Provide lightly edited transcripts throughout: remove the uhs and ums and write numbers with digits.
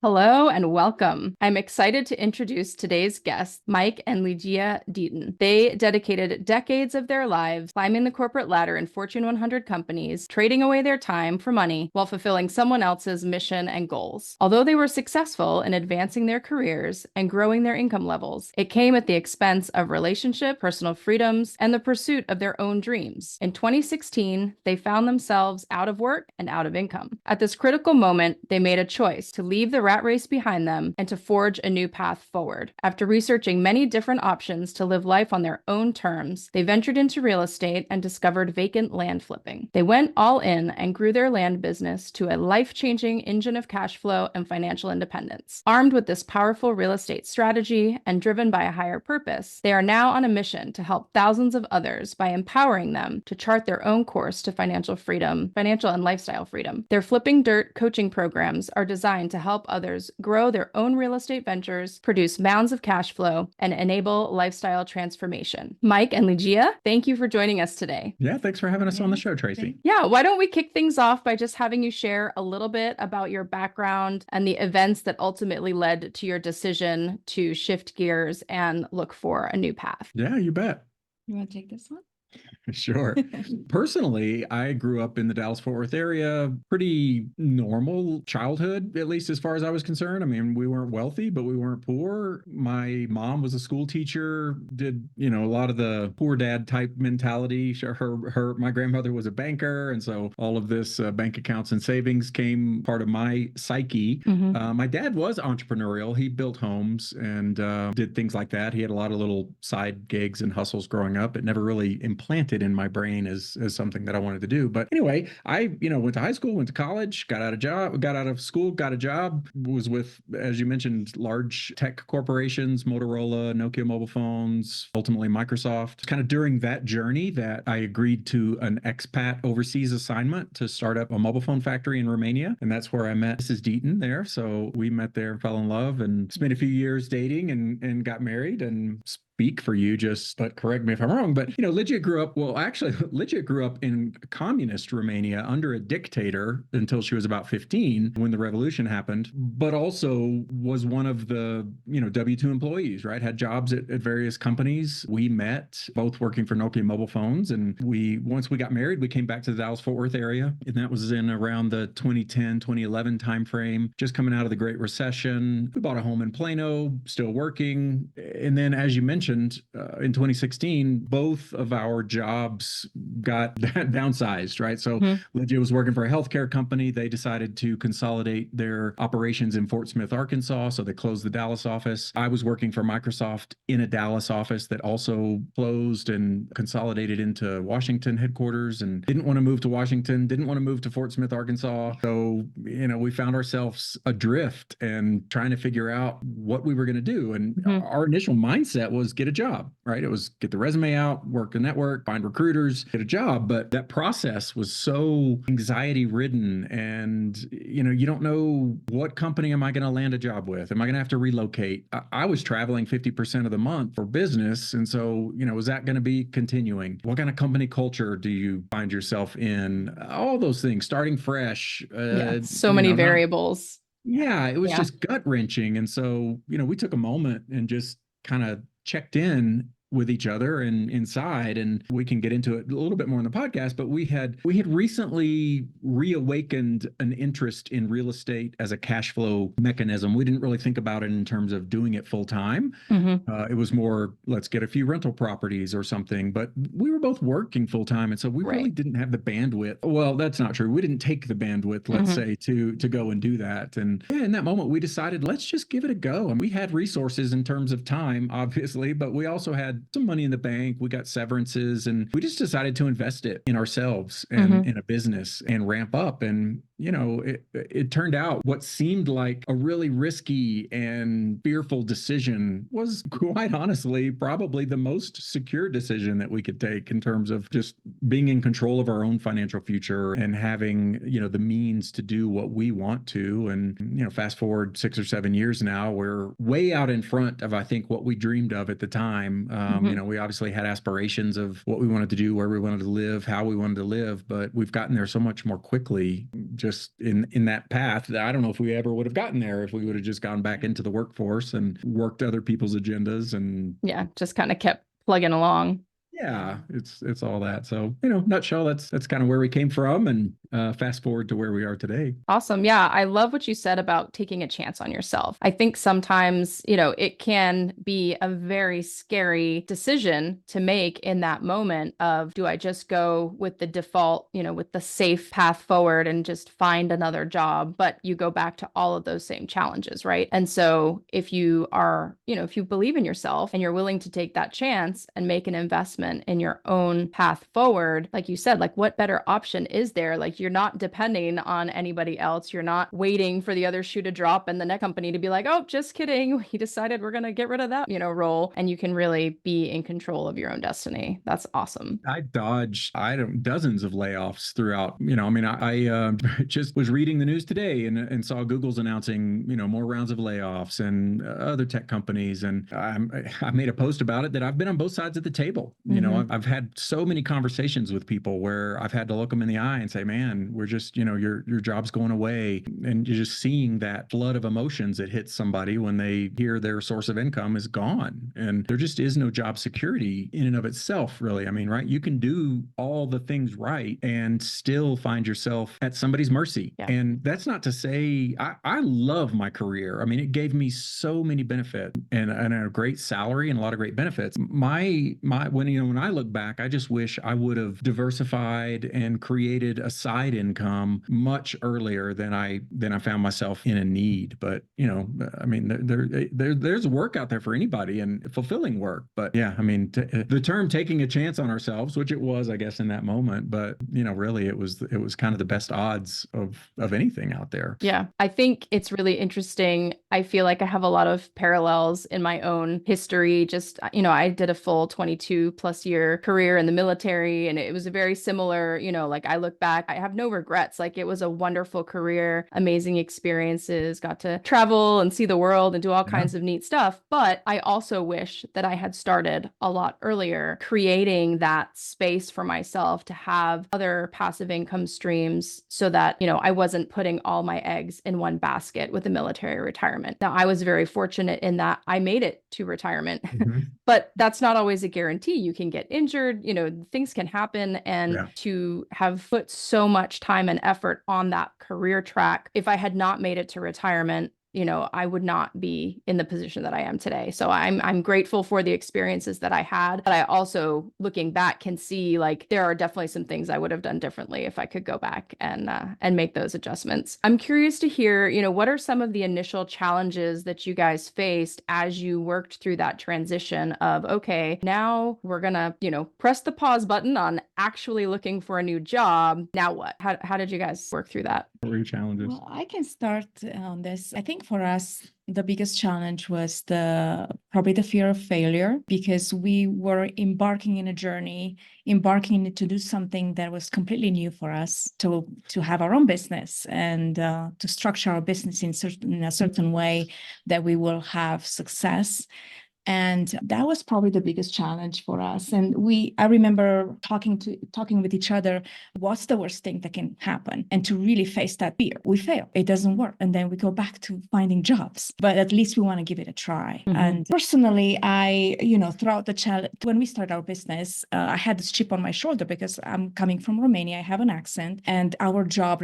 Hello and welcome. I'm excited to introduce today's guests, Mike and Ligia Deaton. They dedicated decades of their lives climbing the corporate ladder in Fortune 100 companies, trading away their time for money while fulfilling someone else's mission and goals. Although they were successful in advancing their careers and growing their income levels, it came at the expense of relationship, personal freedoms, and the pursuit of their own dreams. In 2016, they found themselves out of work and out of income. At this critical moment, they made a choice to leave the rat race behind them and to forge a new path forward. After researching many different options to live life on their own terms, they ventured into real estate and discovered vacant land flipping. They went all in and grew their land business to a life-changing engine of cash flow and financial independence. Armed with this powerful real estate strategy and driven by a higher purpose, they are now on a mission to help thousands of others by empowering them to chart their own course to financial freedom, financial and lifestyle freedom. Their Flipping Dirt coaching programs are designed to help others grow their own real estate ventures, produce mounds of cash flow, and enable lifestyle transformation. Mike and Ligia, thank you for joining us today. Yeah, thanks for having us on the show, Tracy. Yeah, why don't we kick things off by just having you share a little bit about your background and the events that ultimately led to your decision to shift gears and look for a new path? Yeah, you bet. You want to take this one? Sure. Personally, I grew up in the Dallas-Fort Worth area, pretty normal childhood, at least as far as I was concerned. I mean, we weren't wealthy, but we weren't poor. My mom was a school teacher, did, a lot of the poor dad type mentality. My grandmother was a banker. And so all of this bank accounts and savings came part of my psyche. My dad was entrepreneurial. He built homes and did things like that. He had a lot of little side gigs and hustles growing up. It never really implanted in my brain as something that I wanted to do. But anyway, I, went to high school, went to college, got out of school, got a job, was with, as you mentioned, large tech corporations, Motorola, Nokia mobile phones, ultimately Microsoft. Kind of during that journey that I agreed to an expat overseas assignment to start up a mobile phone factory in Romania. And that's where I met Mrs. Deaton there. So we met there and fell in love and spent a few years dating and got married and speak for you, but correct me if I'm wrong. But, Ligia grew up, Ligia grew up in communist Romania under a dictator until she was about 15 when the revolution happened, but also was one of the, W-2 employees, right? Had jobs at various companies. We met both working for Nokia mobile phones. And once we got married, we came back to the Dallas-Fort Worth area. And that was in around the 2010, 2011 timeframe, just coming out of the Great Recession. We bought a home in Plano, still working. And then, as you mentioned, in 2016, both of our jobs got downsized, right? So Ligia was working for a healthcare company. They decided to consolidate their operations in Fort Smith, Arkansas. So they closed the Dallas office. I was working for Microsoft in a Dallas office that also closed and consolidated into Washington headquarters, and didn't want to move to Washington, didn't want to move to Fort Smith, Arkansas. So, we found ourselves adrift and trying to figure out what we were going to do. And our initial mindset was get a job, right? It was get the resume out, work the network, find recruiters, get a job. But that process was so anxiety ridden. And, you don't know what company am I going to land a job with? Am I going to have to relocate? I was traveling 50% of the month for business. And so, is that going to be continuing? What kind of company culture do you find yourself in? All those things, starting fresh. So many variables. It was just gut wrenching. And so, we took a moment and just kind of checked in with each other and inside, and we can get into it a little bit more in the podcast, but we had recently reawakened an interest in real estate as a cash flow mechanism. We didn't really think about it in terms of doing it full time. It was more, let's get a few rental properties or something, but we were both working full time. And so we really didn't have the bandwidth. Well, that's not true. We didn't take the bandwidth, let's say, to go and do that. And in that moment, we decided, let's just give it a go. And we had resources in terms of time, obviously, but we also had some money in the bank. We got severances, and we just decided to invest it in ourselves and in a business and ramp up. And, it turned out what seemed like a really risky and fearful decision was quite honestly probably the most secure decision that we could take in terms of just being in control of our own financial future and having, the means to do what we want to. And, fast forward 6 or 7 years now, we're way out in front of, I think, what we dreamed of at the time. Mhm. We obviously had aspirations of what we wanted to do, where we wanted to live, how we wanted to live, but we've gotten there so much more quickly just in that path that I don't know if we ever would have gotten there if we would have just gone back into the workforce and worked other people's agendas. And Yeah, just kind of kept plugging along. yeah, it's all that. So, nutshell, that's kind of where we came from, and fast forward to where we are today. Awesome. Yeah, I love what you said about taking a chance on yourself. I think sometimes, it can be a very scary decision to make in that moment of, do I just go with the default, with the safe path forward and just find another job? But you go back to all of those same challenges, right? And so if you are, if you believe in yourself and you're willing to take that chance and make an investment in your own path forward, like you said, like what better option is there? Like you're not depending on anybody else. You're not waiting for the other shoe to drop and the next company to be like, oh, just kidding. We decided we're going to get rid of that, role. And you can really be in control of your own destiny. That's awesome. I dodged, I don't, dozens of layoffs throughout. I just was reading the news today and saw Google's announcing, more rounds of layoffs and other tech companies. And I made a post about it that I've been on both sides of the table. I've had so many conversations with people where I've had to look them in the eye and say, man, we're just, your job's going away. And you're just seeing that flood of emotions that hits somebody when they hear their source of income is gone. And there just is no job security in and of itself, really. I mean, right? You can do all the things right and still find yourself at somebody's mercy. Yeah. And that's not to say I love my career. I mean, it gave me so many benefits and a great salary and a lot of great benefits. When I look back, I just wish I would have diversified and created a side income much earlier than I found myself in a need. But I mean, there's work out there for anybody and fulfilling work. But yeah, I mean, the term taking a chance on ourselves, which it was, I guess, in that moment. But really, it was kind of the best odds of anything out there. Yeah, I think it's really interesting. I feel like I have a lot of parallels in my own history. Just, I did a full 22 plus year career in the military, and it was a very similar, like I look back, I have no regrets. Like it was a wonderful career, amazing experiences, got to travel and see the world and do all Yeah. kinds of neat stuff. But I also wish that I had started a lot earlier, creating that space for myself to have other passive income streams so that, I wasn't putting all my eggs in one basket with a military retirement. Now, I was very fortunate in that I made it to retirement, Mhm. but that's not always a guarantee. You can get injured, things can happen. And Yeah. to have put so much time and effort on that career track, if I had not made it to retirement, I would not be in the position that I am today. So I'm grateful for the experiences that I had, but I also, looking back, can see like there are definitely some things I would have done differently if I could go back and make those adjustments. I'm curious to hear, what are some of the initial challenges that you guys faced as you worked through that transition of, okay, now we're gonna, press the pause button on actually looking for a new job. Now what? How did you guys work through that? What were your challenges? Well, I can start on this. I think for us, the biggest challenge was probably the fear of failure, because we were embarking in a journey, embarking to do something that was completely new for us, to have our own business and to structure our business in a certain way that we will have success. And that was probably the biggest challenge for us. And I remember talking with each other, what's the worst thing that can happen? And to really face that fear. We fail, it doesn't work. And then we go back to finding jobs, but at least we want to give it a try. Mhm. And personally, I, throughout the challenge, when we started our business, I had this chip on my shoulder because I'm coming from Romania. I have an accent, and our job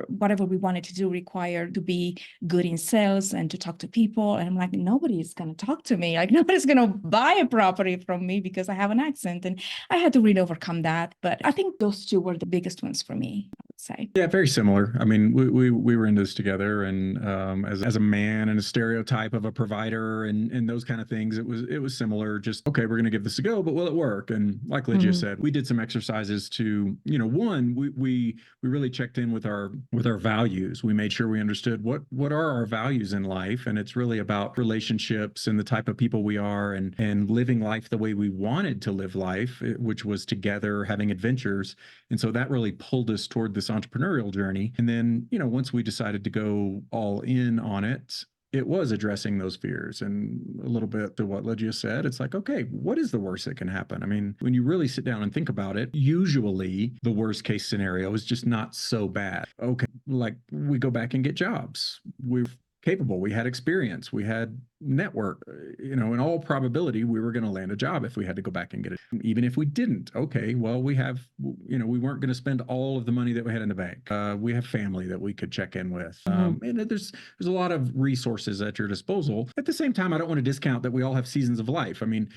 whatever we wanted to do required to be good in sales and to talk to people. And I'm like, nobody's going to talk to me. Like, nobody's going to buy a property from me because I have an accent. And I had to really overcome that. But I think those two were the biggest ones for me, I would say. Yeah, very similar. I mean, we were in this together, and as a man and a stereotype of a provider and those kind of things, it was similar. Just okay, we're going to give this a go, but will it work? And like Ligia said, we did some exercises to, one, we really checked in with our values. We made sure we understood what are our values in life, and it's really about relationships and the type of people we are, and living life the way we wanted to live life, which was together, having adventures. And so that really pulled us toward this entrepreneurial journey. And then, once we decided to go all in on it, it was addressing those fears. And a little bit to what Ligia said, it's like, okay, what is the worst that can happen? I mean, when you really sit down and think about it, usually the worst case scenario is just not so bad. Okay, like we go back and get jobs. We're capable. We had experience. We had network. In all probability, we were going to land a job if we had to go back and get it. Even if we didn't, okay, well, we have, we weren't going to spend all of the money that we had in the bank. We have family that we could check in with. And there's a lot of resources at your disposal. At the same time, I don't want to discount that we all have seasons of life. I mean,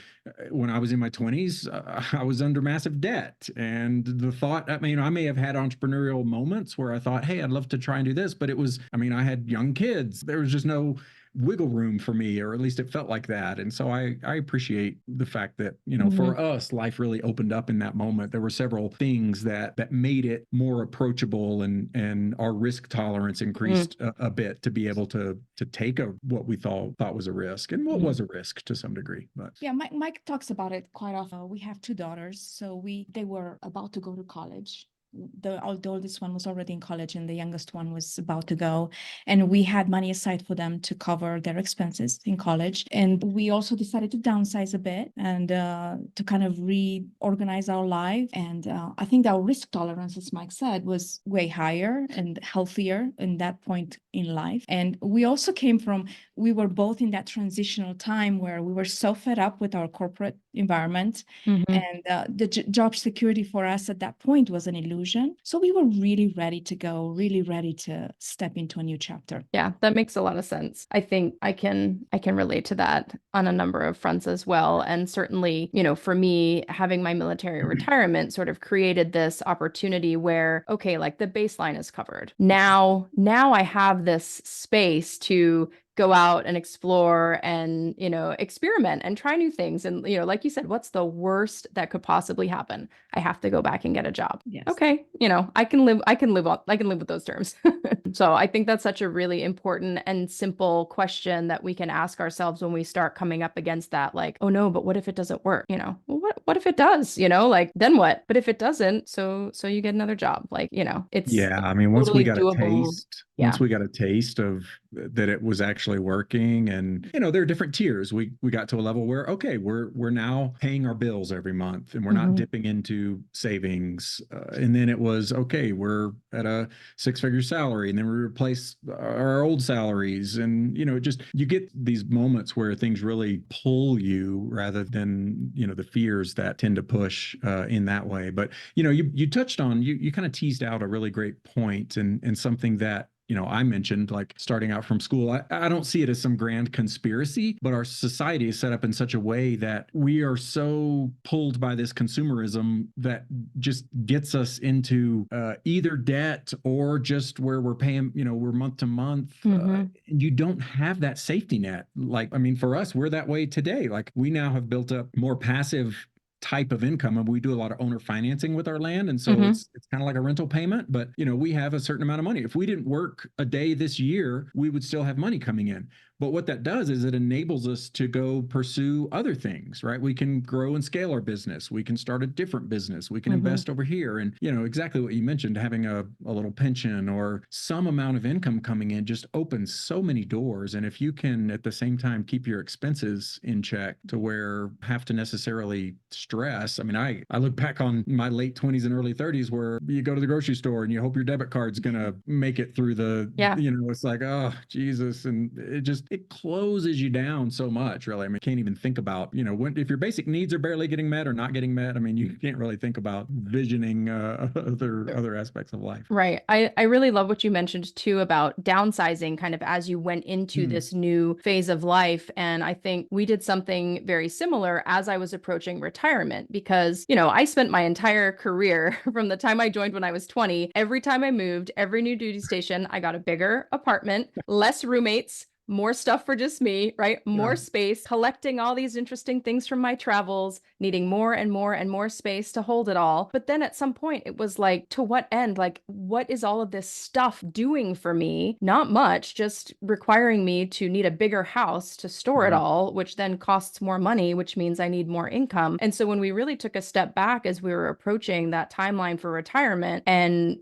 when I was in my 20s, I was under massive debt. And the thought, I may have had entrepreneurial moments where I thought, hey, I'd love to try and do this. But it was, I had young kids. There was just no wiggle room for me, or at least it felt like that. And so I appreciate the fact that, for us, life really opened up in that moment. There were several things that made it more approachable, and our risk tolerance increased a bit to be able to take what we thought was a risk, and what was a risk to some degree. But yeah, Mike talks about it quite often. We have two daughters, so they were about to go to college. The oldest one was already in college and the youngest one was about to go. And we had money aside for them to cover their expenses in college. And we also decided to downsize a bit and to kind of reorganize our life. And I think our risk tolerance, as Mike said, was way higher and healthier in that point in life. And we also we were both in that transitional time where we were so fed up with our corporate environment. And the job security for us at that point was an illusion. So we were really ready to go, really ready to step into a new chapter. Yeah, that makes a lot of sense. I think I can relate to that on a number of fronts as well. And certainly, for me, having my military retirement sort of created this opportunity where, okay, like the baseline is covered. Now I have this space to go out and explore and, experiment and try new things. And, like you said, what's the worst that could possibly happen? I have to go back and get a job. Yes. Okay. I can live with those terms. So I think that's such a really important and simple question that we can ask ourselves when we start coming up against that, like, oh no, but what if it doesn't work? Well, what if it does, like, then what? But if it doesn't, so you get another job, like, it's once we totally got doable. once we got a taste of that it was actually working, and there are different tiers. We got to a level where, okay, we're now paying our bills every month, and we're not dipping into savings. And then it was, okay, we're at a 6-figure salary, and then we replace our old salaries, and you get these moments where things really pull you rather than the fears that tend to push in that way. But you touched on, you kind of teased out a really great point, and something that I mentioned, like starting out from school. I don't see it as some grand conspiracy, but our society is set up in such a way that we are so pulled by this consumerism that just gets us into either debt or just where we're paying, we're month to month. And you don't have that safety net. Like, for us, we're that way today. Like, we now have built up more passive type of income, and we do a lot of owner financing with our land, and so it's kind of like a rental payment, but we have a certain amount of money. If we didn't work a day this year, we would still have money coming in. But what that does is it enables us to go pursue other things, right? We can grow and scale our business. We can start a different business. We can invest over here. And, exactly what you mentioned, having a little pension or some amount of income coming in just opens so many doors. And if you can, at the same time, keep your expenses in check to where have to necessarily stress. I look back on my late 20s and early 30s where you go to the grocery store and you hope your debit card's going to make it through it's like, oh, Jesus. And it closes you down so much, really. Can't even think about, if your basic needs are barely getting met or not getting met, you can't really think about visioning other aspects of life. Right. I really love what you mentioned too about downsizing kind of as you went into this new phase of life. And I think we did something very similar as I was approaching retirement, because, I spent my entire career from the time I joined when I was 20, every time I moved, every new duty station, I got a bigger apartment, less roommates, more stuff for just me, right? More space, collecting all these interesting things from my travels, needing more and more and more space to hold it all. But then at some point it was like, to what end? Like, what is all of this stuff doing for me? Not much, just requiring me to need a bigger house to store it all, which then costs more money, which means I need more income. And so when we really took a step back as we were approaching that timeline for retirement and,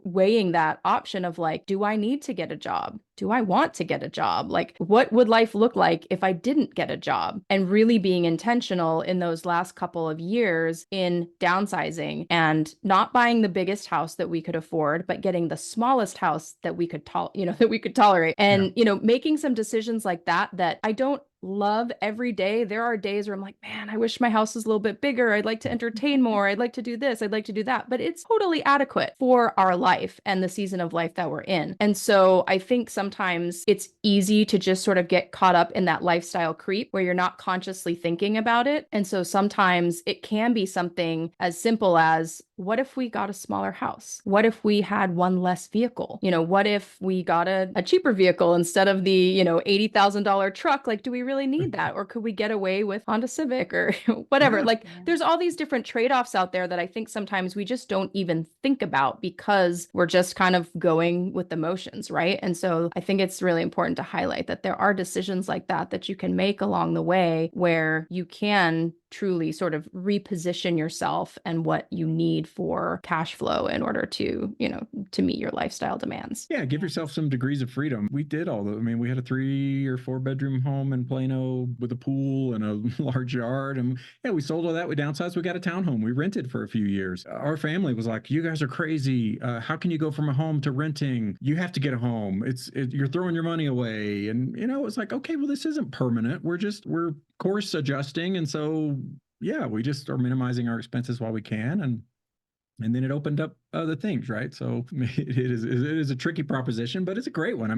weighing that option of like, do I need to get a job? Do I want to get a job? job? Like, what would life look like if I didn't get a job? And really being intentional in those last couple of years in downsizing and not buying the biggest house that we could afford, but getting the smallest house that we could that we could tolerate. And, making some decisions like that I don't love every day. There are days where I'm like, man, I wish my house was a little bit bigger. I'd like to entertain more. I'd like to do this. I'd like to do that. But it's totally adequate for our life and the season of life that we're in. And so I think sometimes it's easy to just sort of get caught up in that lifestyle creep where you're not consciously thinking about it. And so sometimes it can be something as simple as, what if we got a smaller house? What if we had one less vehicle? What if we got a cheaper vehicle instead of the, $80,000 truck? Like, do we really need that? Or could we get away with Honda Civic or whatever? Yeah. Like, there's all these different trade-offs out there that I think sometimes we just don't even think about because we're just kind of going with the motions, right? And so I think it's really important to highlight that there are decisions like that you can make along the way where you can truly sort of reposition yourself and what you need for cash flow in order to, to meet your lifestyle demands. Yeah, give yourself some degrees of freedom. We did all the, we had a 3 or 4 bedroom home in Plano with a pool and a large yard. And yeah, we sold all that. We downsized. We got a townhome. We rented for a few years. Our family was like, you guys are crazy. How can you go from a home to renting? You have to get a home. You're throwing your money away. And, it's like, okay, well, this isn't permanent. We're course adjusting. And so, yeah, we just are minimizing our expenses while we can. And then it opened up other things, right? So it is a tricky proposition, but it's a great one.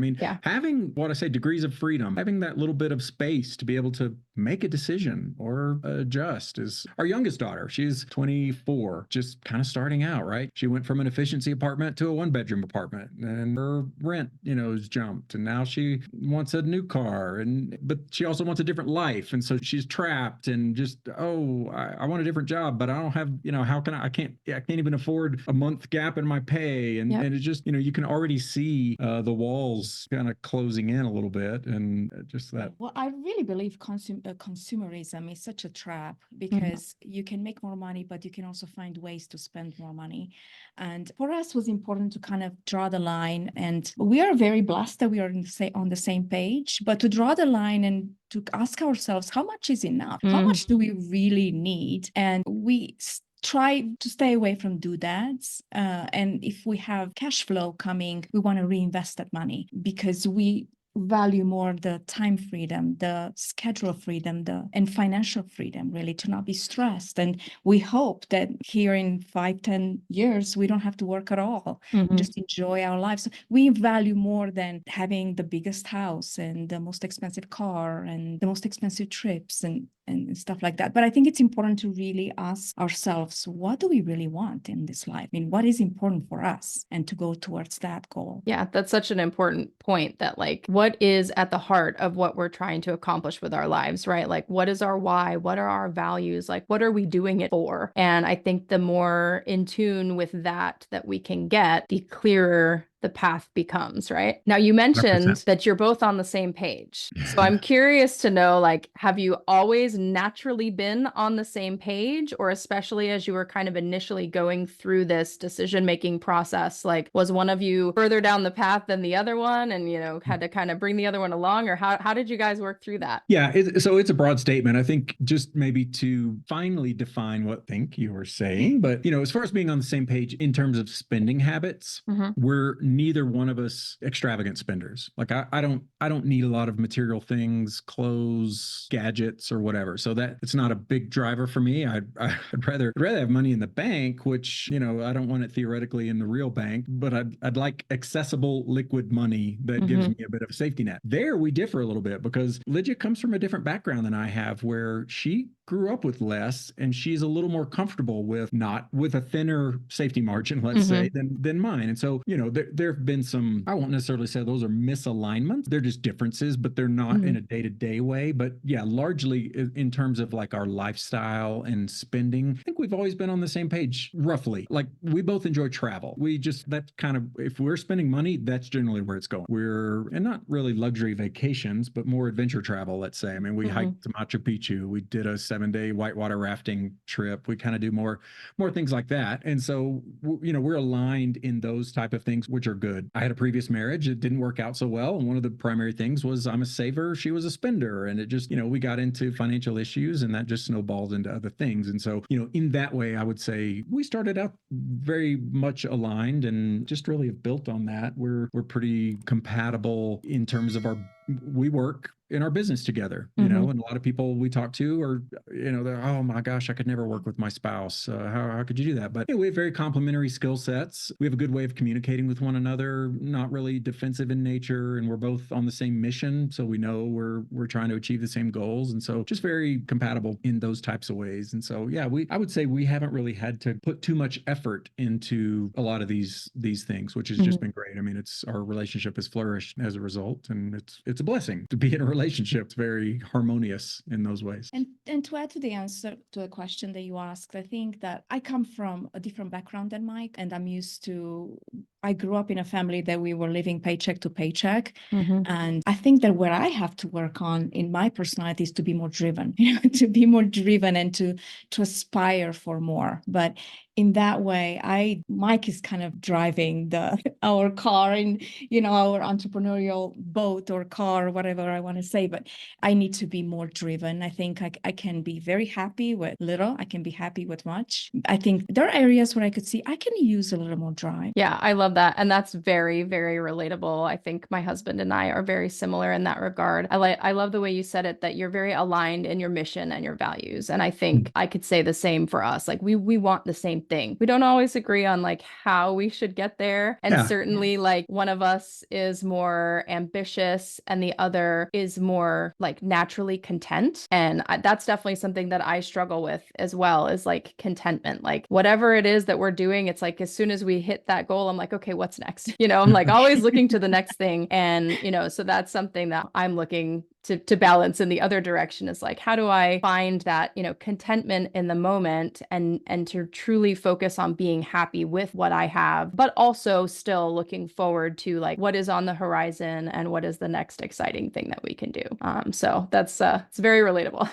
Having what I say, degrees of freedom, having that little bit of space to be able to make a decision or adjust is our youngest daughter. She's 24, just kind of starting out, right? She went from an efficiency apartment to a 1-bedroom apartment, and her rent, has jumped, and now she wants a new car, but she also wants a different life, and so she's trapped and just, I want a different job, but I don't have, how can I can't even afford a month gap in my pay, and it just, you can already see the walls kind of closing in a little bit, and just that. Well, I really believe consumerism is such a trap because you can make more money, but you can also find ways to spend more money. And for us, it was important to kind of draw the line, and we are very blessed that we are on the same page, but to draw the line and to ask ourselves, how much is enough? How much do we really need? And we try to stay away from doodads. And if we have cash flow coming, we want to reinvest that money because we value more the time freedom, the schedule freedom, and financial freedom, really, to not be stressed. And we hope that here in 5-10 years, we don't have to work at all, just enjoy our lives. We value more than having the biggest house and the most expensive car and the most expensive trips and stuff like that. But I think it's important to really ask ourselves, what do we really want in this life? What is important for us, and to go towards that goal. Yeah, that's such an important point, that like, what is at the heart of what we're trying to accomplish with our lives, right? Like, what is our why? What are our values? Like, what are we doing it for? And I think the more in tune with that we can get, the clearer the path becomes, right? Now, you mentioned 100%. that you're both on the same page. So I'm curious to know, like, have you always naturally been on the same page, or especially as you were kind of initially going through this decision-making process, like, was one of you further down the path than the other one and, had to kind of bring the other one along, or how did you guys work through that? Yeah, so it's a broad statement. I think just maybe to finally define what you were saying, but, as far as being on the same page in terms of spending habits, we're neither one of us extravagant spenders. Like I don't need a lot of material things, clothes, gadgets, or whatever. So that it's not a big driver for me. I'd rather have money in the bank, which, I don't want it theoretically in the real bank, but I'd like accessible liquid money that gives me a bit of a safety net. There we differ a little bit because Ligia comes from a different background than I have, where she grew up with less, and she's a little more comfortable with a thinner safety margin, let's say, than mine. And so, there have been some, I won't necessarily say those are misalignments. They're just differences, but they're not in a day-to-day way. But yeah, largely in terms of like our lifestyle and spending, I think we've always been on the same page, roughly. Like, we both enjoy travel. That kind of, if we're spending money, that's generally where it's going. And not really luxury vacations, but more adventure travel, let's say. We hiked to Machu Picchu. We did a 7-day whitewater rafting trip. We kind of do more things like that. And so, we're aligned in those type of things, which are are good. I had a previous marriage. It didn't work out so well. And one of the primary things was I'm a saver. She was a spender. And it just, we got into financial issues and that just snowballed into other things. And so, in that way, I would say we started out very much aligned and just really have built on that. We're pretty compatible in terms of we work in our business together, and a lot of people we talk to are, they're, oh my gosh, I could never work with my spouse. How could you do that? But we have very complementary skill sets. We have a good way of communicating with one another, not really defensive in nature. And we're both on the same mission. So we know we're trying to achieve the same goals. And so just very compatible in those types of ways. And so, yeah, I would say we haven't really had to put too much effort into a lot of these things, which has just been great. I mean, our relationship has flourished as a result, and it's a blessing to be in a relationship. It's very harmonious in those ways. And to add to the answer to the question that you asked, I think that I come from a different background than Mike, and I grew up in a family that we were living paycheck to paycheck. And I think that where I have to work on in my personality is to be more driven, to be more driven and to aspire for more. But in that way, Mike is kind of driving our car in, our entrepreneurial boat or car, whatever I want to say, but I need to be more driven. I think I can be very happy with little. I can be happy with much. I think there are areas where I could see I can use a little more drive. Yeah, I love that. And that's very, very relatable. I think my husband and I are very similar in that regard. I love the way you said it, that you're very aligned in your mission and your values. And I think I could say the same for us. Like we want the same thing. We don't always agree on like how we should get there. And certainly like one of us is more ambitious and the other is more like naturally content. And that's definitely something that I struggle with as well, is like contentment. Like whatever it is that we're doing, it's like as soon as we hit that goal, I'm like, okay, what's next? I'm like always looking to the next thing. And, so that's something that I'm looking to balance in the other direction, is like, how do I find that, contentment in the moment and to truly focus on being happy with what I have, but also still looking forward to like what is on the horizon and what is the next exciting thing that we can do. So that's it's very relatable.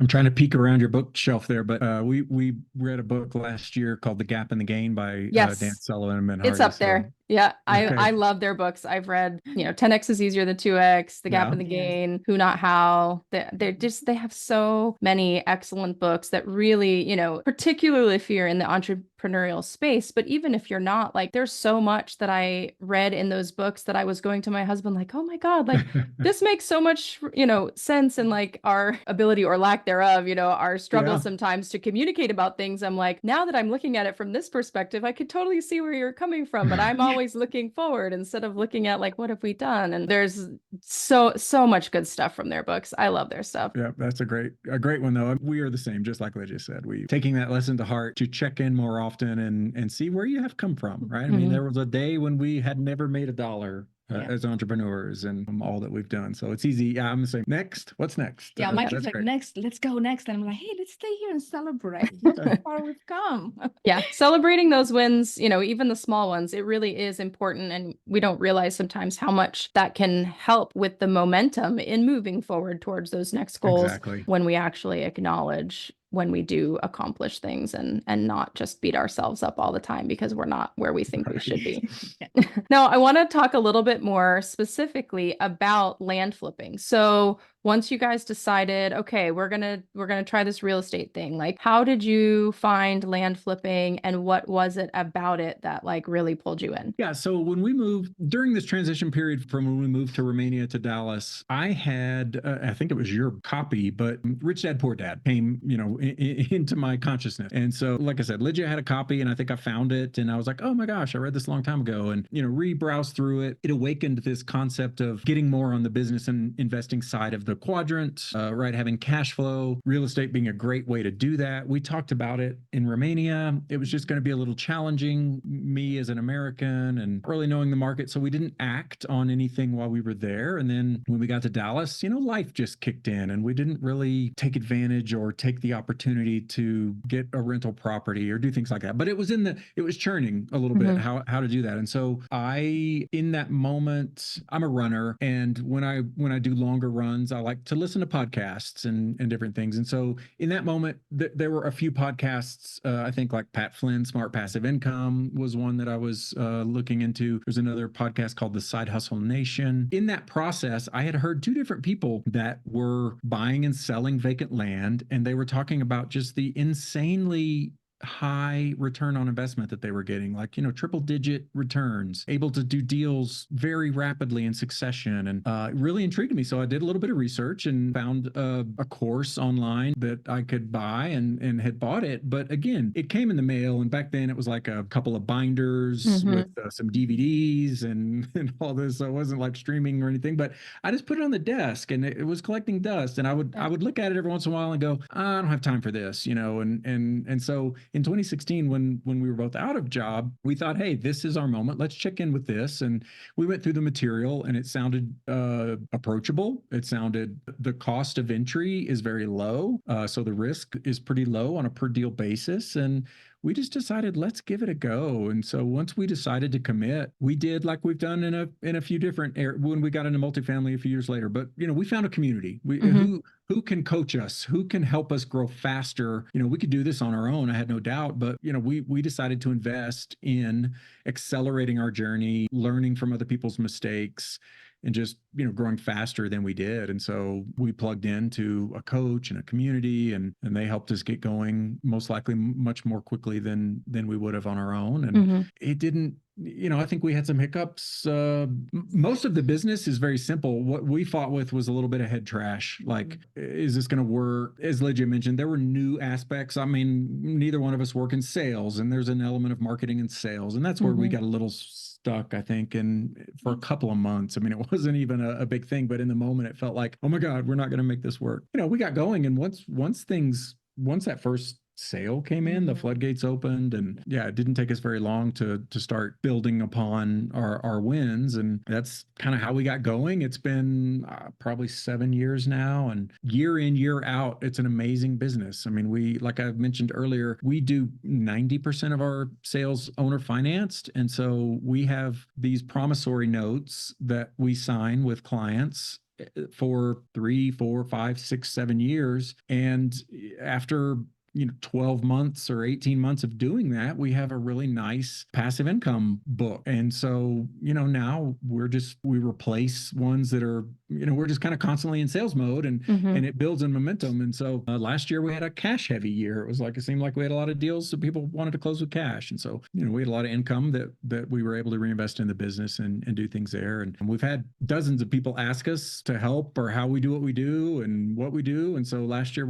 I'm trying to peek around your bookshelf there, but we read a book last year called The Gap and the Gain by Dan Sullivan and Ben Hardy. It's up there. Yeah, Okay. I love their books. I've read, 10X is easier than 2X, The Gap and the Gain, Who Not How. They have so many excellent books that really, particularly if you're in the entrepreneurial space, but even if you're not, like there's so much that I read in those books that I was going to my husband like, oh my God, like this makes so much, sense in like our ability or lack thereof, our struggle sometimes to communicate about things. I'm like, now that I'm looking at it from this perspective, I could totally see where you're coming from, but I'm always looking forward instead of looking at like, what have we done? And there's so much good stuff from their books. I love their stuff. Yeah, that's a great one though. We are the same, just like Ligia said. We taking that lesson to heart to check in more often and see where you have come from, right? I mean, there was a day when we had never made $1 as entrepreneurs and all that we've done. So it's easy. Yeah, I'm the same. Next, what's next? Yeah, Mike is like, great. Next, let's go next. And I'm like, hey, let's stay here and celebrate. Look how far we've come. Yeah, celebrating those wins, even the small ones, it really is important. And we don't realize sometimes how much that can help with the momentum in moving forward towards those next goals when we actually acknowledge when we do accomplish things and not just beat ourselves up all the time because we're not where we think we should be. Now, I want to talk a little bit more specifically about land flipping. So once you guys decided, okay, we're gonna try this real estate thing, like how did you find land flipping and what was it about it that like really pulled you in? Yeah, so when we moved during this transition period from when we moved to Romania to Dallas, I had I think it was your copy, but Rich Dad Poor Dad came, into my consciousness. And so, like I said, Ligia had a copy and I think I found it and I was like, oh my gosh, I read this a long time ago, and re-browsed through it. It awakened this concept of getting more on the business and investing side of the quadrant, right? Having cash flow, real estate being a great way to do that. We talked about it in Romania. It was just going to be a little challenging, me as an American and really knowing the market. So we didn't act on anything while we were there. And then when we got to Dallas, life just kicked in and we didn't really take advantage or take the opportunity to get a rental property or do things like that. But it was churning a little bit how to do that. And so in that moment, I'm a runner. And when I do longer runs, like to listen to podcasts and different things. And so in that moment, there were a few podcasts, I think like Pat Flynn, Smart Passive Income was one that I was looking into. There's another podcast called The Side Hustle Nation. In that process, I had heard two different people that were buying and selling vacant land, and they were talking about just the insanely high return on investment that they were getting, like, triple digit returns, able to do deals very rapidly in succession. And it really intrigued me. So I did a little bit of research and found a course online that I could buy and had bought it. But again, it came in the mail. And back then it was like a couple of binders with some DVDs and all this. So it wasn't like streaming or anything, but I just put it on the desk and it was collecting dust. And I would look at it every once in a while and go, I don't have time for this, and so in 2016, when we were both out of job, we thought, hey, this is our moment. Let's check in with this. And we went through the material and it sounded approachable. It sounded, the cost of entry is very low. So the risk is pretty low on a per deal basis. And we just decided, let's give it a go. And so once we decided to commit, we did like we've done in a few different when we got into multifamily a few years later. But we found a community who can coach us, who can help us grow faster. We could do this on our own, I had no doubt. But we decided to invest in accelerating our journey, learning from other people's mistakes, and just growing faster than we did. And so we plugged into a coach and a community, and they helped us get going most likely much more quickly than we would have on our own. And it didn't, I think we had some hiccups. Most of the business is very simple. What we fought with was a little bit of head trash. Like, is this going to work? As Ligia mentioned, there were new aspects. I mean, neither one of us work in sales, and there's an element of marketing and sales. And that's where we got a little stuck, I think, and for a couple of months. I mean, it wasn't even a big thing, but in the moment it felt like, oh my God, we're not going to make this work. We got going, and once that first sale came in, the floodgates opened, and it didn't take us very long to start building upon our wins. And that's kind of how we got going. It's been probably 7 years now, and year in, year out, it's an amazing business. I mean, like I mentioned earlier, we do 90% of our sales owner financed. And so we have these promissory notes that we sign with clients for 3, 4, 5, 6, 7 years. And after 12 months or 18 months of doing that, we have a really nice passive income book. And so, now we replace ones that are, we're just kind of constantly in sales mode, and it builds in momentum. And so last year we had a cash heavy year. It seemed like we had a lot of deals that people wanted to close with cash. And so, we had a lot of income that we were able to reinvest in the business and do things there. And we've had dozens of people ask us to help, or how we do what we do and what we do. And so last year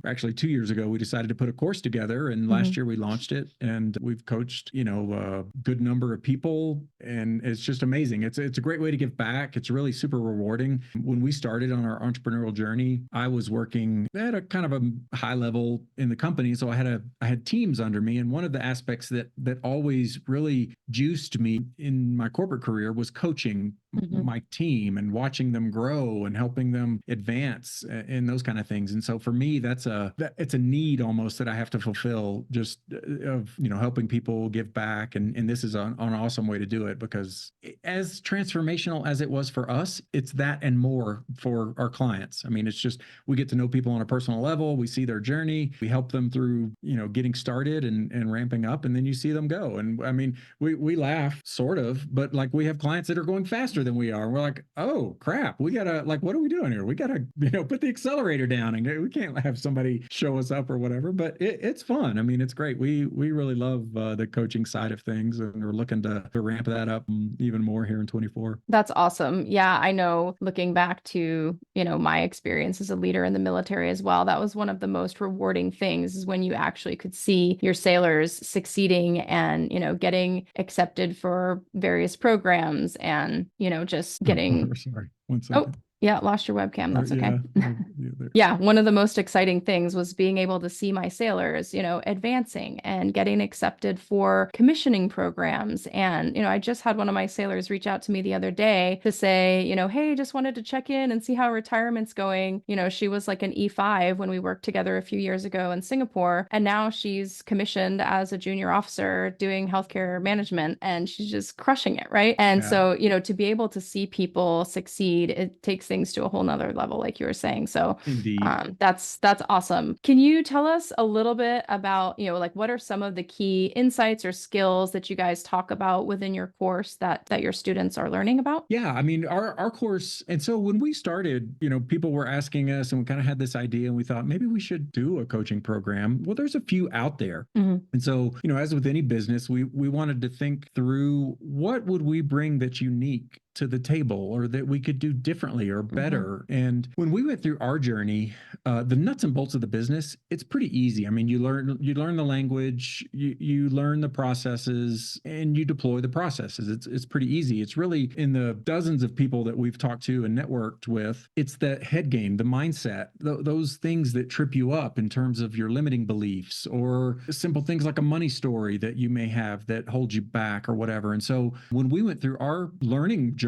actually 2 years ago, we decided to put a course together, and last year we launched it, and we've coached a good number of people, and it's just amazing. It's a great way to give back. It's really super rewarding. When we started on our entrepreneurial journey, I was working at a kind of a high level in the company, so I had teams under me, and one of the aspects that always really juiced me in my corporate career was coaching my team and watching them grow and helping them advance and those kind of things. And so for me, it's a need almost that I have to fulfill, just of helping people give back. And this is an awesome way to do it, because as transformational as it was for us, it's that and more for our clients. I mean, it's just, we get to know people on a personal level. We see their journey. We help them through getting started and ramping up, and then you see them go. And I mean, we laugh sort of, but like, we have clients that are going faster than we are. And we're like, oh crap, we gotta, like, what are we doing here? We gotta put the accelerator down, and we can't have somebody show us up or whatever. But it's fun. I mean, it's great. We really love the coaching side of things, and we're looking to ramp that up even more here in 24. That's awesome. Yeah, I know, looking back to my experience as a leader in the military as well, that was one of the most rewarding things, is when you actually could see your sailors succeeding and getting accepted for various programs, and just getting Sorry, 1 second. Yeah, lost your webcam. That's okay. Yeah, Yeah, one of the most exciting things was being able to see my sailors, advancing and getting accepted for commissioning programs. And, I just had one of my sailors reach out to me the other day to say, hey, just wanted to check in and see how retirement's going. She was like an E5 when we worked together a few years ago in Singapore, and now she's commissioned as a junior officer doing healthcare management, and she's just crushing it, right? And so, to be able to see people succeed, it takes takes things to a whole nother level, like you were saying. So Indeed. that's awesome. Can you tell us a little bit about, like what are some of the key insights or skills that you guys talk about within your course that your students are learning about? Yeah, I mean, our course, and so when we started, people were asking us, and we kind of had this idea, and we thought maybe we should do a coaching program. Well, there's a few out there. Mm-hmm. And so, as with any business, we wanted to think through what would we bring that's unique to the table, or that we could do differently or better. Mm-hmm. And when we went through our journey, the nuts and bolts of the business, it's pretty easy. I mean, you learn the language, you learn the processes, and you deploy the processes. It's pretty easy. It's really, in the dozens of people that we've talked to and networked with, it's that head game, the mindset, those things that trip you up in terms of your limiting beliefs, or simple things like a money story that you may have that holds you back or whatever. And so when we went through our learning journey,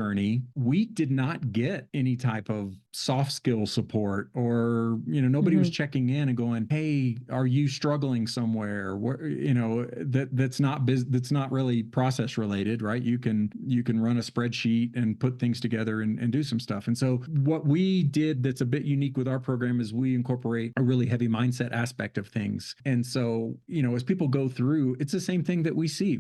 we did not get any type of soft skill support, or nobody was checking in and going, hey, are you struggling somewhere? That's not really process related, right? You can run a spreadsheet and put things together and do some stuff. And so what we did that's a bit unique with our program is we incorporate a really heavy mindset aspect of things. And so as people go through, it's the same thing that we see.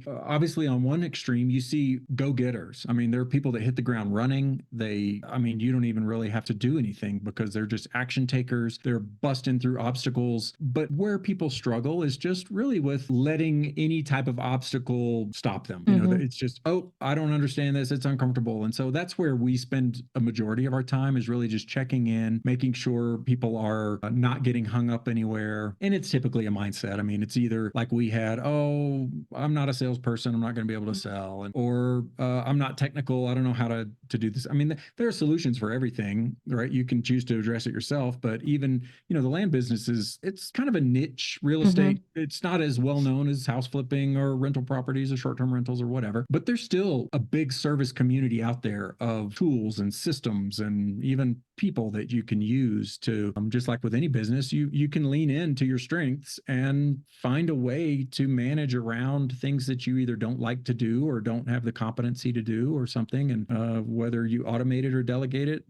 Obviously on one extreme, you see go-getters. I mean, there are people that hit the ground running. You don't even really have to do anything because they're just action takers. They're busting through obstacles. But where people struggle is just really with letting any type of obstacle stop them. It's just, oh, I don't understand this. It's uncomfortable. And so that's where we spend a majority of our time, is really just checking in, making sure people are not getting hung up anywhere. And it's typically a mindset. I mean, it's either like we had, oh, I'm not a salesperson, I'm not going to be able to sell, or I'm not technical, I don't know how to do this. I mean, there are solutions for everything, right? You can choose to address it yourself, but even, the land business it's kind of a niche real estate. It's not as well known as house flipping or rental properties or short-term rentals or whatever, but there's still a big service community out there of tools and systems and even people that you can use to, just like with any business, you can lean into your strengths and find a way to manage around things that you either don't like to do or don't have the competency to do or something. And whether you automate it or delegate it,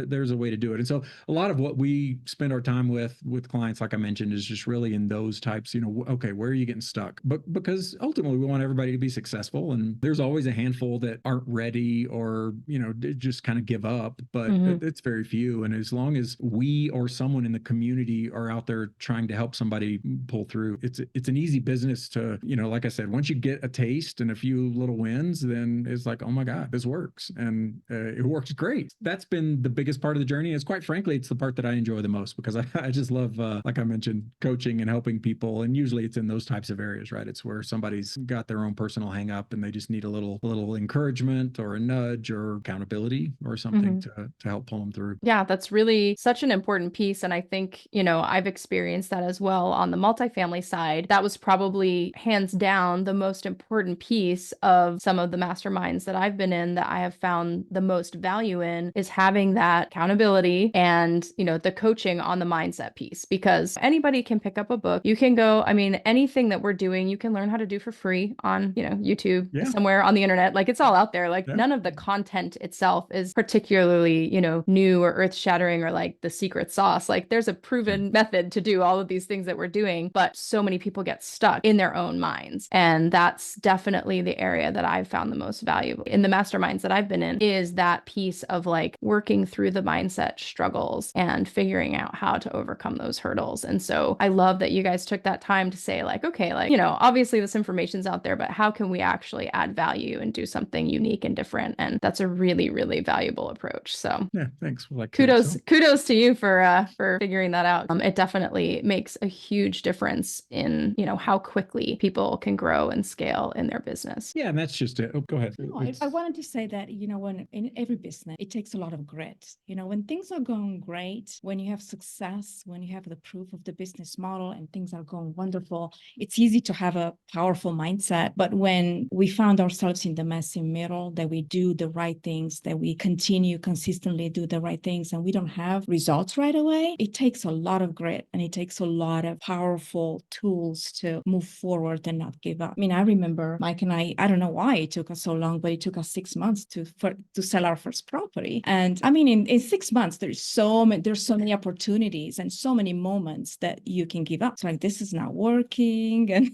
there's a way to do it. And so a lot of what we spend our time with clients, like I mentioned, is just really in those types, okay, where are you getting stuck? But because ultimately we want everybody to be successful, and there's always a handful that aren't ready or, just kind of give up, but it's very few. And as long as we or someone in the community are out there trying to help somebody pull through, it's an easy business to, like I said, once you get a taste and a few little wins, then it's like, oh my God, this works. And it works great. That's been the biggest part of the journey. Is quite frankly, it's the part that I enjoy the most, because I just love, like I mentioned, coaching and helping people. And usually it's in those types of areas, right? It's where somebody's got their own personal hang up and they just need a little encouragement or a nudge or accountability or something to help pull them through. Yeah, that's really such an important piece. And I think, I've experienced that as well on the multifamily side. That was probably hands down the most important piece of some of the masterminds that I've been in, that I have found the most value in, is having that accountability and, the coaching on the mindset piece, because anybody can pick up a book. You can go, anything that we're doing, you can learn how to do for free on, YouTube, somewhere on the internet. Like, it's all out there. Like, none of the content itself is particularly, new or earth shattering or like the secret sauce. Like, there's a proven method to do all of these things that we're doing, but so many people get stuck in their own minds. And that's definitely the area that I've found the most valuable in the masterminds that I've been in, is that piece of like working through the mindset struggles and figuring out how to overcome those hurdles. And so I love that you guys took that time to say like, okay, like, obviously this information's out there, but how can we actually add value and do something unique and different? And that's a really, really valuable approach. So yeah, thanks. Well, kudos to you for figuring that out. It definitely makes a huge difference in, how quickly people can grow and scale in their business. Yeah, and that's just it. Oh, go ahead. No, I wanted to say that, when in every business, it takes a lot of grit. When things are going great, when you have success, when you have the proof of the business model and things are going wonderful, it's easy to have a powerful mindset. But when we found ourselves in the messy middle, that we do the right things, that we continue consistently do the right things and we don't have results right away, it takes a lot of grit and it takes a lot of powerful tools to move forward and not give up. I mean, I remember Mike and I don't know why it took us so long, but it took us 6 months to sell our first property. And I mean, in 6 months, there's so many opportunities and so many moments that you can give up. It's like, this is not working and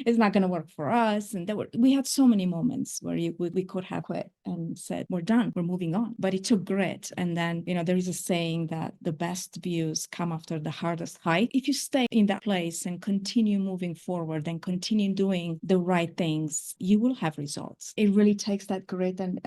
it's not going to work for us. And we had so many moments where we could have quit and said, we're done, we're moving on. But it took grit. And then, there is a saying that the best views come after the hardest hike. If you stay in that place and continue moving forward and continue doing the right things, you will have results. It really takes that grit and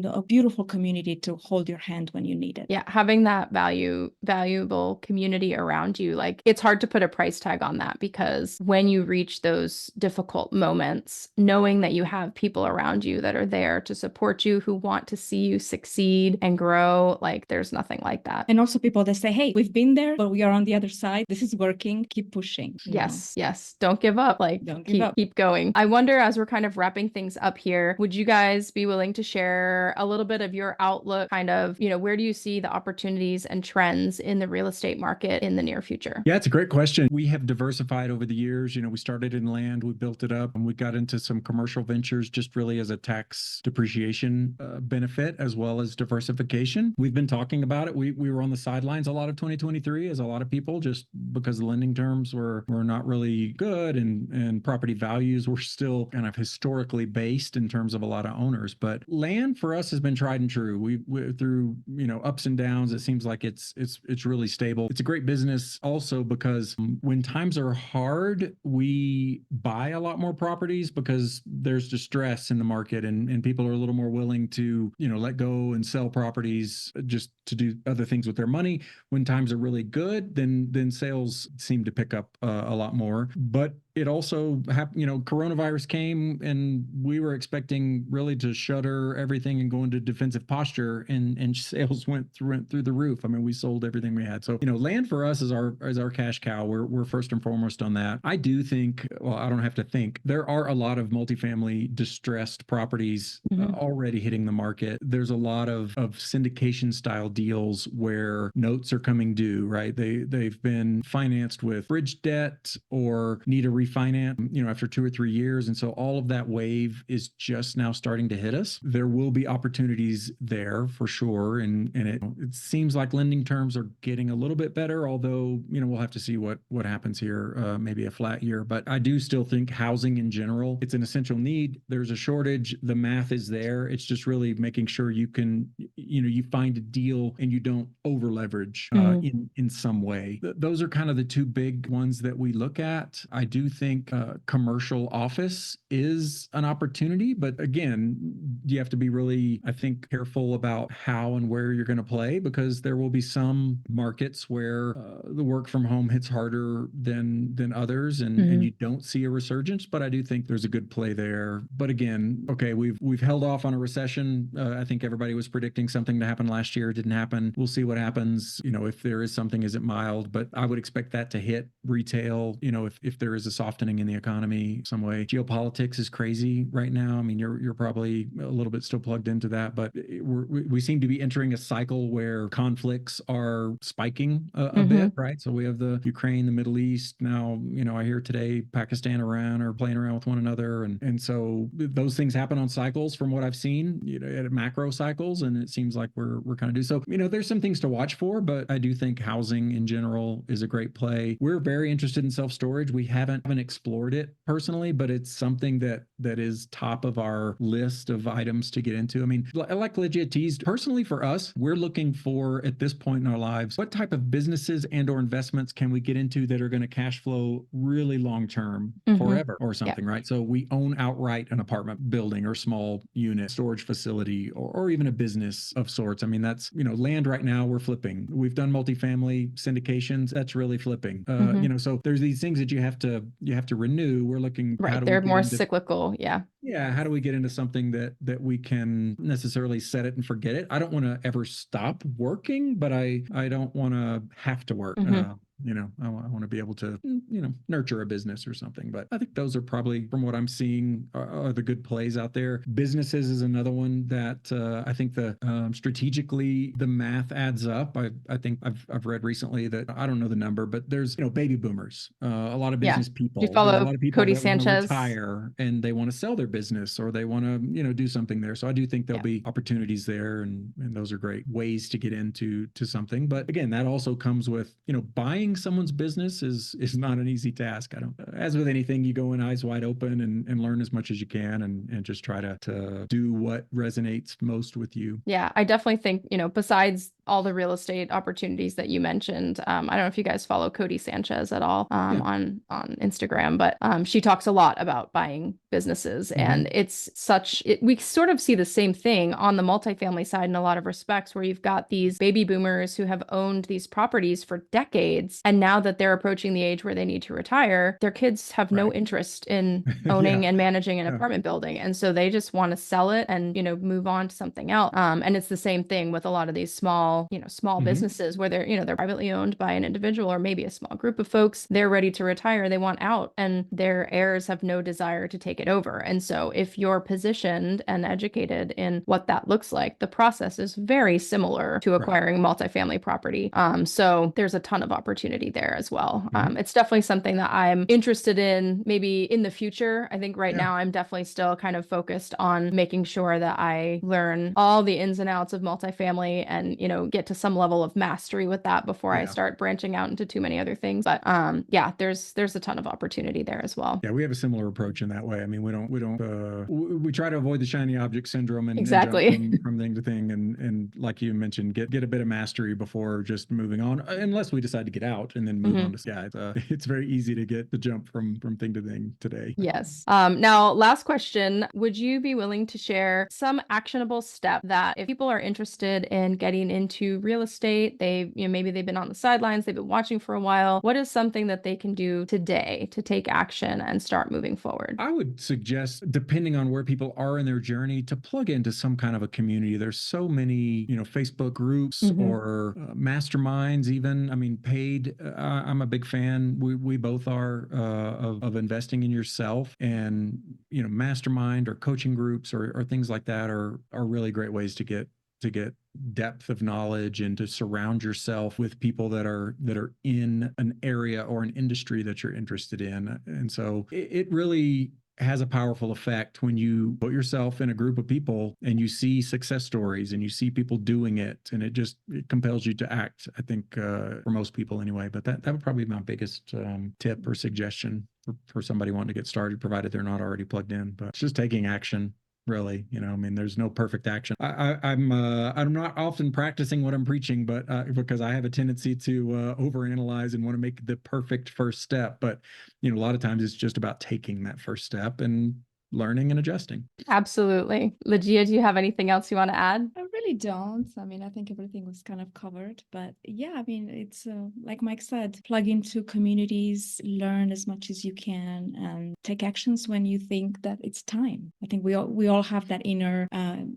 a beautiful community to hold your hand when you need it. Yeah, having that valuable community around you, like it's hard to put a price tag on that, because when you reach those difficult moments, knowing that you have people around you that are there to support you, who want to see you succeed and grow, like there's nothing like that. And also people that say, hey, we've been there, but we are on the other side. This is working. Keep pushing. Yes. Don't give up. Like, don't give up. Keep going. I wonder, as we're kind of wrapping things up here, would you guys be willing to share a little bit of your outlook, kind of, where do you see the opportunities and trends in the real estate market in the near future? Yeah, it's a great question. We have diversified over the years. We started in land, we built it up, and we got into some commercial ventures just really as a tax depreciation benefit, as well as diversification. We've been talking about it. We were on the sidelines a lot of 2023, as a lot of people, just because the lending terms were not really good, and property values were still kind of historically based in terms of a lot of owners. But land for us has been tried and true. We through ups and downs, it seems like it's really stable. It's a great business also because when times are hard, we buy a lot more properties because there's distress in the market, and people are a little more willing to let go and sell properties just to do other things with their money. When times are really good, then sales seem to pick up a lot more. But it also happened, coronavirus came and we were expecting really to shutter everything and go into defensive posture, and sales went through the roof. I mean, we sold everything we had. So, land for us is our cash cow. We're first and foremost on that. I do think, well, I don't have to think, there are a lot of multifamily distressed properties already hitting the market. There's a lot of syndication style deals where notes are coming due, right? They've been financed with bridge debt or need a refinance, after 2 or 3 years. And so all of that wave is just now starting to hit us. There will be opportunities there for sure. And it seems like lending terms are getting a little bit better, although, we'll have to see what happens here, maybe a flat year. But I do still think housing in general, it's an essential need. There's a shortage. The math is there. It's just really making sure you can, you find a deal and you don't over leverage in some way. Those are kind of the two big ones that we look at. I do think commercial office is an opportunity, but again, you have to be really, I think, careful about how and where you're going to play, because there will be some markets where the work from home hits harder than others, and you don't see a resurgence. But I do think there's a good play there. But again, okay, we've held off on a recession. I think everybody was predicting something to happen last year. It didn't happen. We'll see what happens. If there is something, is it mild? But I would expect that to hit retail, if there is a softening in the economy some way. Geopolitics is crazy right now. I mean, you're probably a little bit still plugged into that, but we seem to be entering a cycle where conflicts are spiking a bit, right? So we have the Ukraine, the Middle East. Now, I hear today Pakistan, Iran are playing around with one another. And so those things happen on cycles from what I've seen, at macro cycles. And it seems like we're kind of due. So, there's some things to watch for, but I do think housing in general is a great play. We're very interested in self-storage. We haven't explored it personally, but it's something that is top of our list of items to get into. I mean, like Ligia teased, personally for us, we're looking for, at this point in our lives, what type of businesses and or investments can we get into that are going to cash flow really long-term, forever or something, right? So we own outright an apartment building or small unit, storage facility, or even a business of sorts. I mean, that's, land right now we're flipping. We've done multifamily syndications. That's really flipping. So there's these things that you have to renew. We're looking, right. They're more cyclical. Yeah. How do we get into something that we can necessarily set it and forget it? I don't want to ever stop working, but I don't want to have to work. I want to be able to, nurture a business or something. But I think those are probably, from what I'm seeing, are the good plays out there. Businesses is another one that I think strategically the math adds up. I think I've read recently that, I don't know the number, but there's, baby boomers, a lot of business people. You There's a follow lot of people Cody that want to Sanchez? retire and they want to sell their business, or they want to, do something there. So I do think there'll be opportunities there, and those are great ways to get into something. But again, that also comes with, buying someone's business is not an easy task. As with anything, you go in eyes wide open and learn as much as you can, and just try to do what resonates most with you. Yeah, I definitely think, besides all the real estate opportunities that you mentioned, I don't know if you guys follow Cody Sanchez at all on Instagram, but she talks a lot about buying businesses. And it's we sort of see the same thing on the multifamily side in a lot of respects, where you've got these baby boomers who have owned these properties for decades. And now that they're approaching the age where they need to retire, their kids have no interest in owning and managing an apartment building. And so they just want to sell it and, move on to something else. And it's the same thing with a lot of these small businesses where they're privately owned by an individual or maybe a small group of folks. They're ready to retire. They want out, and their heirs have no desire to take it over. And so if you're positioned and educated in what that looks like, the process is very similar to acquiring multifamily property. So there's a ton of opportunity there as well. It's definitely something that I'm interested in maybe in the future. I think right now I'm definitely still kind of focused on making sure that I learn all the ins and outs of multifamily and, get to some level of mastery with that before I start branching out into too many other things. But there's a ton of opportunity there as well. Yeah, we have a similar approach in that way. I mean, we try to avoid the shiny object syndrome and jump from thing to thing. And like you mentioned, get a bit of mastery before just moving on, unless we decide to get out and then move on to, it's very easy to get the jump from thing to thing today. Yes. Now, last question, would you be willing to share some actionable step that if people are interested in getting into real estate, maybe they've been on the sidelines, they've been watching for a while, what is something that they can do today to take action and start moving forward? I would suggest, depending on where people are in their journey, to plug into some kind of a community. There's so many, Facebook groups or masterminds even. I mean, paid. I'm a big fan. We both are of investing in yourself, and mastermind or coaching groups or things like that are really great ways to get depth of knowledge and to surround yourself with people that are in an area or an industry that you're interested in. And so it really has a powerful effect when you put yourself in a group of people and you see success stories and you see people doing it, and it compels you to act, I think, for most people anyway. But that would probably be my biggest tip or suggestion for somebody wanting to get started, provided they're not already plugged in. But it's just taking action. Really, I mean, there's no perfect action. I'm not often practicing what I'm preaching, but because I have a tendency to overanalyze and want to make the perfect first step. But a lot of times it's just about taking that first step and learning and adjusting. Absolutely. Ligia, do you have anything else you want to add? I really don't. I mean, I think everything was kind of covered, but yeah, I mean, it's like Mike said, plug into communities, learn as much as you can, and take actions when you think that it's time. I think we all have that inner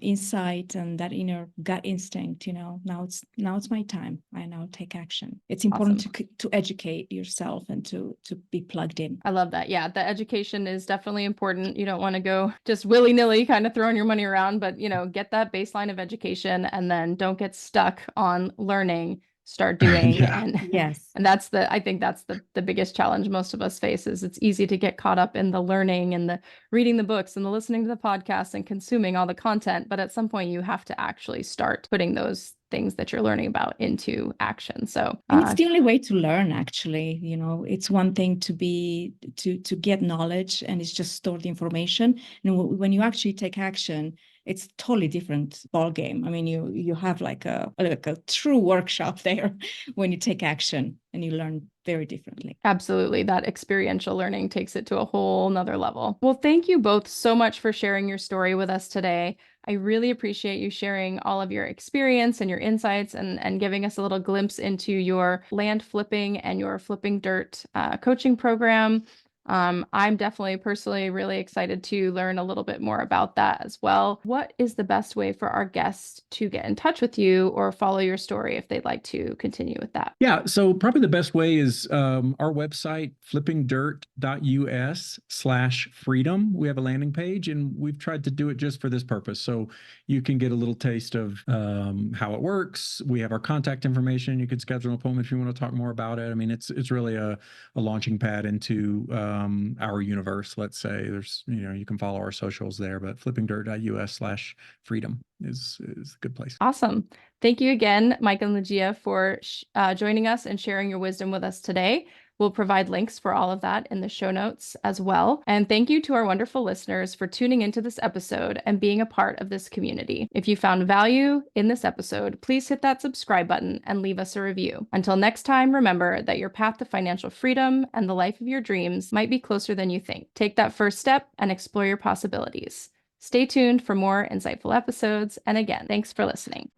insight and that inner gut instinct. Now it's my time. I now take action. It's important to educate yourself and to be plugged in. I love that. Yeah, the education is definitely important. You don't want to go just willy-nilly kind of throwing your money around, but get that baseline of education, and then don't get stuck on learning, start doing. And I think that's the biggest challenge most of us face. Is it's easy to get caught up in the learning and the reading the books and the listening to the podcasts and consuming all the content, but at some point you have to actually start putting those things that you're learning about into action. So and it's the only way to learn, actually. It's one thing to get knowledge and it's just store the information, and when you actually take action, it's totally different ball game. I mean, you have like a true workshop there when you take action, and you learn very differently. Absolutely. That experiential learning takes it to a whole nother level. Well, thank you both so much for sharing your story with us today. I really appreciate you sharing all of your experience and your insights and giving us a little glimpse into your land flipping and your flipping dirt coaching program. I'm definitely personally really excited to learn a little bit more about that as well. What is the best way for our guests to get in touch with you or follow your story if they'd like to continue with that? Yeah, so probably the best way is our website, flippingdirt.us/freedom. We have a landing page, and we've tried to do it just for this purpose. So you can get a little taste of how it works. We have our contact information. You can schedule an appointment if you want to talk more about it. I mean, it's really a launching pad into our universe, let's say. There's, you can follow our socials there, but flippingdirt.us/freedom is a good place. Awesome. Thank you again, Mike and Ligia, for joining us and sharing your wisdom with us today. We'll provide links for all of that in the show notes as well. And thank you to our wonderful listeners for tuning into this episode and being a part of this community. If you found value in this episode, please hit that subscribe button and leave us a review. Until next time, remember that your path to financial freedom and the life of your dreams might be closer than you think. Take that first step and explore your possibilities. Stay tuned for more insightful episodes. And again, thanks for listening.